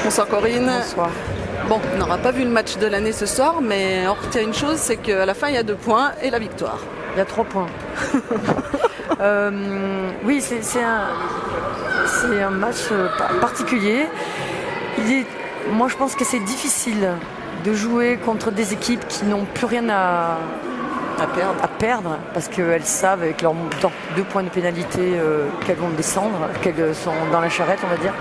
Bonsoir Corinne. Bonsoir. Bon, on n'aura pas vu le match de l'année ce soir, mais on retient une chose, c'est qu'à la fin il y a 2 points et la victoire. Il y a 3 points. Oui, c'est un match particulier. Moi, je pense que c'est difficile de jouer contre des équipes qui n'ont plus rien à perdre parce qu'elles savent avec leurs 2 points de pénalité qu'elles vont descendre, qu'elles sont dans la charrette, on va dire.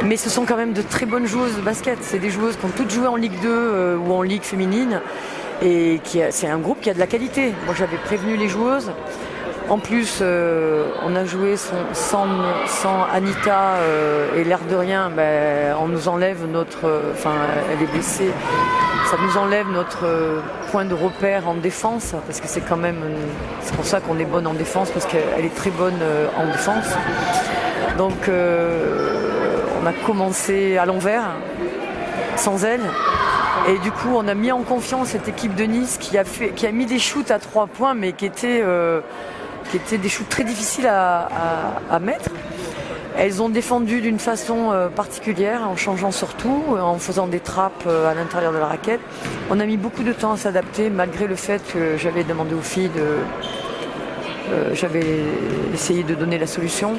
Mais ce sont quand même de très bonnes joueuses de basket. C'est des joueuses qui ont toutes joué en Ligue 2 ou en Ligue féminine. Et c'est un groupe qui a de la qualité. Moi, j'avais prévenu les joueuses. En plus, on a joué sans Anita et l'air de rien, on nous enlève elle est blessée. Ça nous enlève notre point de repère en défense, parce que c'est pour ça qu'on est bonne en défense, parce qu'elle est très bonne en défense. Donc, on a commencé à l'envers, sans elle. Et du coup, on a mis en confiance cette équipe de Nice qui a mis des shoots à 3 points, mais qui étaient des shoots très difficiles à mettre. Elles ont défendu d'une façon particulière, en changeant surtout, en faisant des trappes à l'intérieur de la raquette. On a mis beaucoup de temps à s'adapter, malgré le fait que j'avais demandé aux filles j'avais essayé de donner la solution.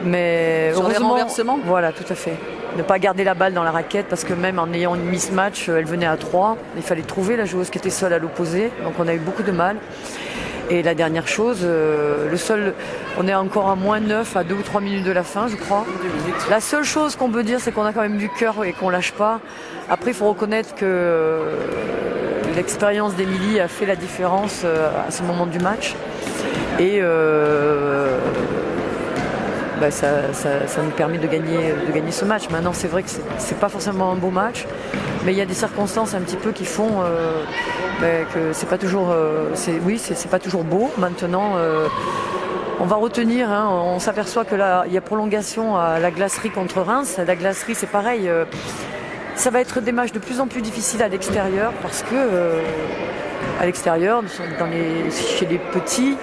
Mais sur les renversements ? Voilà, tout à fait. Ne pas garder la balle dans la raquette, parce que même en ayant une mismatch, elle venait à 3. Il fallait trouver la joueuse qui était seule à l'opposé. Donc on a eu beaucoup de mal. Et la dernière chose, on est encore à -9 à 2 ou 3 minutes de la fin, je crois. La seule chose qu'on peut dire, c'est qu'on a quand même du cœur et qu'on lâche pas. Après, il faut reconnaître que l'expérience d'Émilie a fait la différence à ce moment du match. Et ça nous permet de gagner ce match. Maintenant, c'est vrai que c'est pas forcément un beau match, mais il y a des circonstances un petit peu qui font que c'est pas toujours, c'est pas toujours beau. Maintenant, on va retenir. On s'aperçoit que là, il y a prolongation à la Glacerie contre Reims. La Glacerie, c'est pareil. Ça va être des matchs de plus en plus difficiles à l'extérieur, parce que à l'extérieur, chez les petits.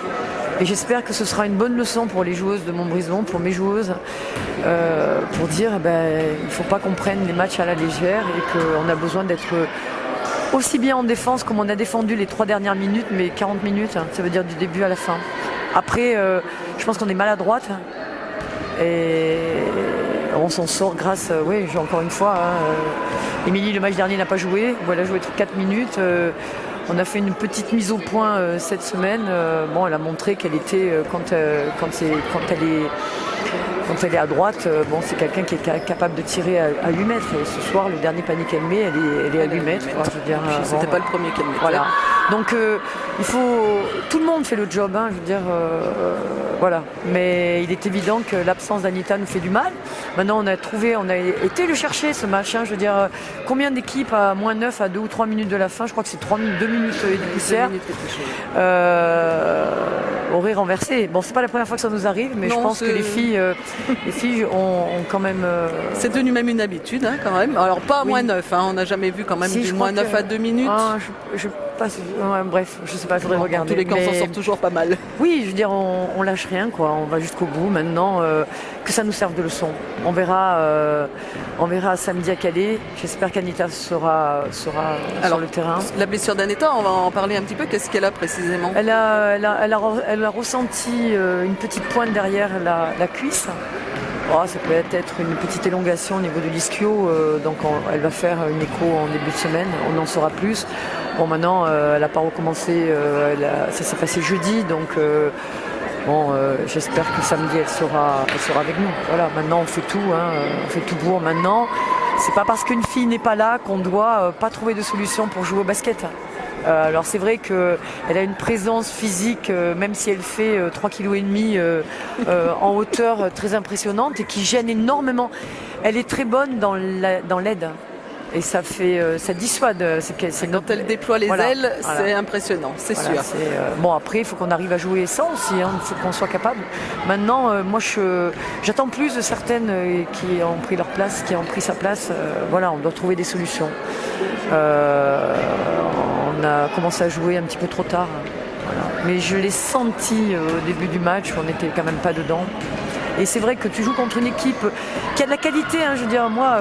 Et j'espère que ce sera une bonne leçon pour les joueuses de Montbrison, pour mes joueuses, pour dire il ne faut pas qu'on prenne les matchs à la légère et qu'on a besoin d'être aussi bien en défense comme on a défendu les 3 dernières minutes, mais 40 minutes, ça veut dire du début à la fin. Après, je pense qu'on est maladroite et on s'en sort grâce, encore une fois, Émilie, le match dernier, n'a pas joué, elle a joué 4 minutes. On a fait une petite mise au point cette semaine. Elle a montré qu'elle était, quand elle est à droite, c'est quelqu'un qui est capable de tirer à 8 mètres. Et ce soir, le dernier panier qu'elle met, elle est à 8 mètres. C'était pas le premier qu'elle mettait. Voilà. Donc, tout le monde fait le job, voilà. Mais il est évident que l'absence d'Anita nous fait du mal. Maintenant, on a été le chercher ce match. Combien d'équipes à -9 à 2 ou 3 minutes de la fin ? Je crois que c'est 2 minutes et des poussières. Auraient renversé. Bon, c'est pas la première fois que ça nous arrive, mais je pense que les filles ont quand même. C'est devenu même une habitude, quand même. Alors pas à -9, on n'a jamais vu quand même du -9 à 2 minutes. Je passe. Bref, je sais pas, il faudrait regarder. Tous les camps s'en sortent toujours pas mal. Oui, je veux dire, on lâche rien, quoi. On va jusqu'au bout. Maintenant, que ça nous serve de leçon. On verra samedi à Calais. J'espère qu'Anita sera sur le terrain. La blessure d'Anita, on va en parler un petit peu. Qu'est-ce qu'elle a précisément ? Elle a ressenti une petite pointe derrière la cuisse. Ça peut être une petite élongation au niveau de l'ischio, donc elle va faire une écho en début de semaine, on en saura plus. Bon, maintenant, elle n'a pas recommencé, ça s'est passé jeudi, donc j'espère que samedi elle sera avec nous. Voilà, maintenant on fait tout, on fait tout pour maintenant. C'est pas parce qu'une fille n'est pas là qu'on doit pas trouver de solution pour jouer au basket. Alors c'est vrai qu'elle a une présence physique, même si elle fait 3,5 kg en hauteur, très impressionnante et qui gêne énormément. Elle est très bonne dans l'aide. Et ça dissuade. Quand elle déploie les ailes, c'est impressionnant, c'est sûr. Après, il faut qu'on arrive à jouer ça aussi, il faut qu'on soit capable. Maintenant, moi, j'attends plus de certaines qui ont pris leur place, qui ont pris sa place. On doit trouver des solutions. On a commencé à jouer un petit peu trop tard. Mais je l'ai senti au début du match, on n'était quand même pas dedans. Et c'est vrai que tu joues contre une équipe qui a de la qualité. Hein, je veux dire, moi,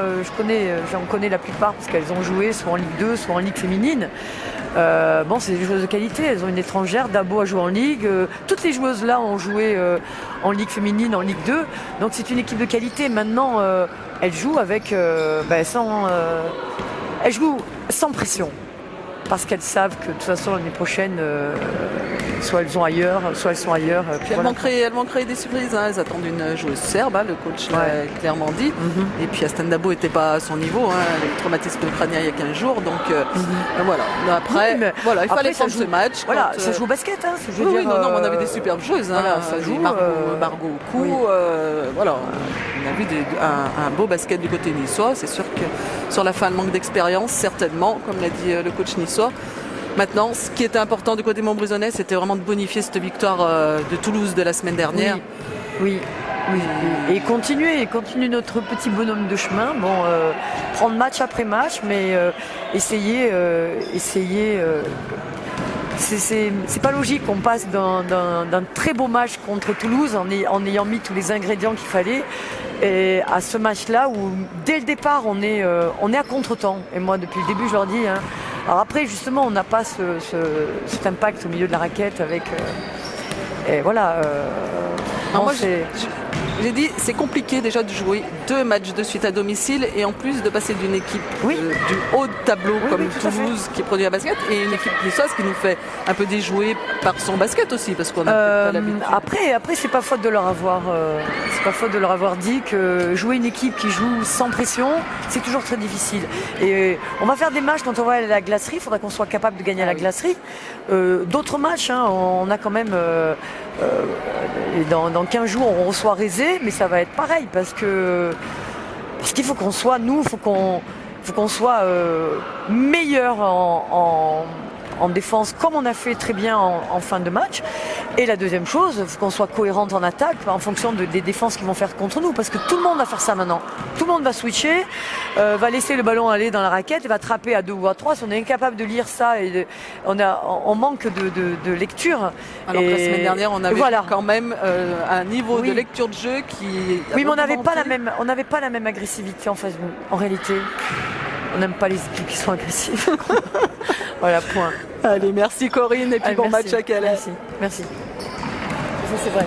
j'en connais la plupart parce qu'elles ont joué soit en Ligue 2, soit en Ligue féminine. Bon, c'est des joueuses de qualité. Elles ont une étrangère. Dabo a joué en Ligue. Toutes les joueuses là ont joué en Ligue féminine, en Ligue 2. Donc c'est une équipe de qualité. Maintenant, elles jouent avec elles jouent sans pression. Parce qu'elles savent que de toute façon l'année prochaine, soit elles sont ailleurs. Puis elles vont créer des surprises. Hein. Elles attendent une joueuse serbe, hein, le coach l'a clairement dit. Et puis Astan Dabo n'était pas à son niveau. Hein. Elle a eu le traumatisme crânien il y a 15 jours. Donc voilà. Après, il fallait prendre ce match. Voilà, ça joue au basket. Hein, on avait des superbes joueuses. Hein. Voilà, ça joue. Margot Cou. Voilà. On a vu un beau basket du côté niçois. C'est sûr que sur la fin, le manque d'expérience, certainement, comme l'a dit le coach niçois. Maintenant, ce qui était important du côté montbrison, c'était vraiment de bonifier cette victoire de Toulouse de la semaine dernière. Oui. Et continuer notre petit bonhomme de chemin. Bon, prendre match après match, mais essayer. C'est pas logique qu'on passe d'un très beau match contre Toulouse en ayant mis tous les ingrédients qu'il fallait et à ce match-là où dès le départ on est à contre-temps. Et moi depuis le début je leur dis. Hein, alors après justement on n'a pas cet impact au milieu de la raquette avec. Et voilà. J'ai dit c'est compliqué déjà de jouer 2 matchs de suite à domicile et en plus de passer d'une équipe du haut de tableau comme Toulouse qui produit un basket et une équipe niçoise qui nous fait un peu déjouer par son basket aussi parce qu'on a peut-être pas l'habitude. Après c'est pas faute de leur avoir dit que jouer une équipe qui joue sans pression c'est toujours très difficile. Et on va faire des matchs quand on va à la glacerie, il faudra qu'on soit capable de gagner à la glacerie. D'autres matchs, hein, on a quand même dans 15 jours on reçoit Rézé, mais ça va être pareil parce qu'il faut qu'on soit soit meilleur en défense comme on a fait très bien en fin de match. Et la deuxième chose, il faut qu'on soit cohérente en attaque en fonction des défenses qu'ils vont faire contre nous parce que tout le monde va faire ça maintenant. Tout le monde va switcher, va laisser le ballon aller dans la raquette et va trapper à 2 ou à 3. Si on est incapable de lire ça, on manque de lecture. Alors que la semaine dernière, on avait quand même un niveau de lecture de jeu qui... Oui, mais on n'avait pas la même agressivité en face de nous, en réalité. On n'aime pas les équipes qui sont agressives. Voilà, point. Allez, merci Corinne et puis bon match à Calais. Merci. Ça, c'est vrai.